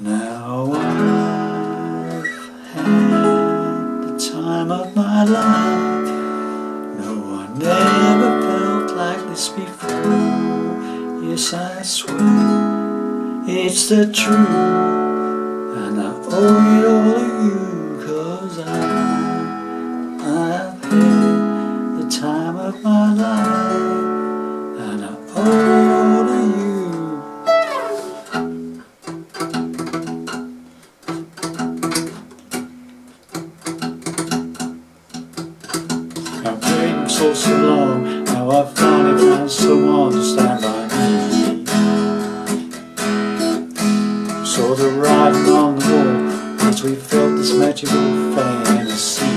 Now I've had the time of my life. No, I never felt like this before. Yes, I swear it's the truth, and I owe it all to you, 'cause I've had the time of my life, and I owe it all to you. I've waited so long, now I've finally found someone to stand by me. Saw the writing on the wall as we felt this magical fantasy.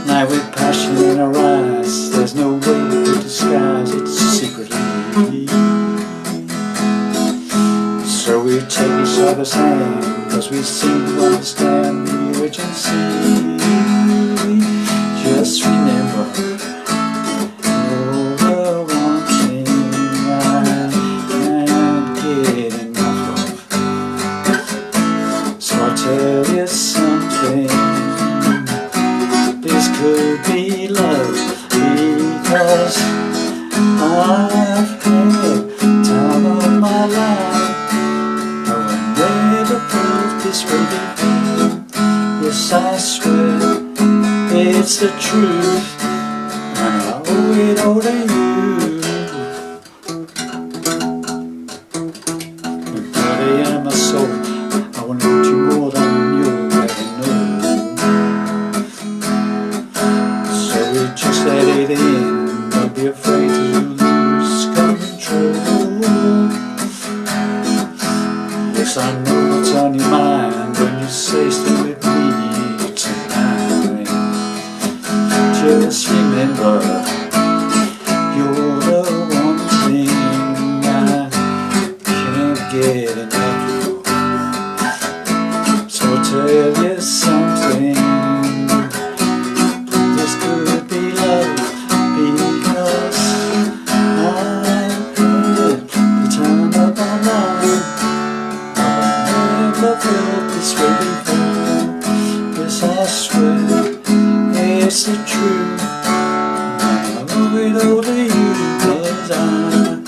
Now with passion in our eyes, there's no way to disguise it secretly. So we take each other's hand, 'cause we seem to understand the urgency. Just remember, you're the one thing I can't get enough of. So I'll tell you something, this could be love, because I've had the time of my life. No, I never felt this way before. Yes, I swear it's the truth, and I owe it all to you. My body and my soul, I want you more than you'll ever know. So we just let it in, don't be afraid to lose control. Yes, I know what's on your mind when you say stay with me tonight. Just remember, you're the one thing I can't get enough of. So I'll tell you something, this could be love, because I've had the time of my life. I've never felt this way before. Yes, I swear it's the truth, I owe it all to you, 'cause I've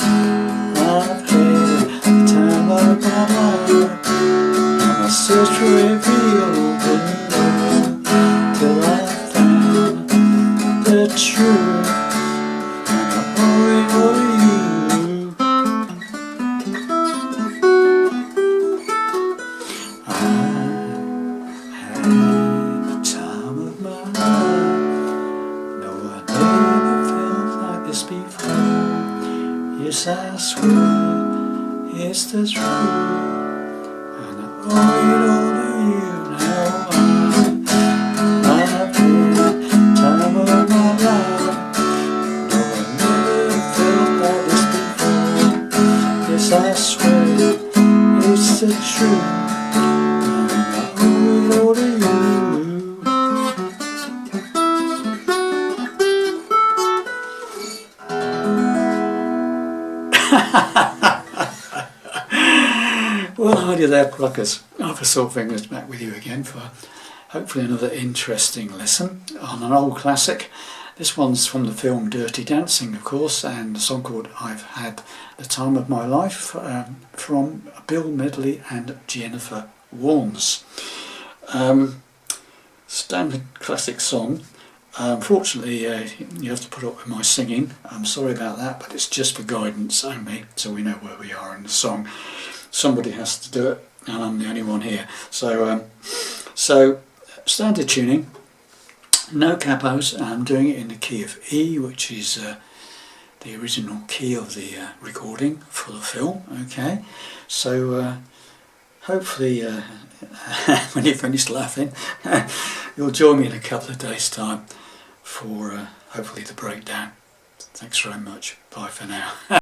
had the time of my life, and I searched for every open door till I found the truth, and I owe it all to you. I had the time of my life. Before. Yes, I swear it's the truth, and I owe it all to you. Now I've had the time of my life. No, I never felt like this before. Yes, I swear it's the truth, and I owe it all to you. Well, hi there, pluckers. Arthur Saltfingers back with you again for hopefully another interesting lesson on an old classic. This one's from the film Dirty Dancing, of course, and a song called I've Had the Time of My Life from Bill Medley and Jennifer Warnes. Standard classic song. Unfortunately, you have to put up with my singing. I'm sorry about that, but it's just for guidance only, so we know where we are in the song. Somebody has to do it, and I'm the only one here. So standard tuning, no capos. I'm doing it in the key of E, which is the original key of the recording for the film. Okay, so hopefully when you finish laughing, you'll join me in a couple of days' time for hopefully the breakdown. Thanks very much. Bye for now.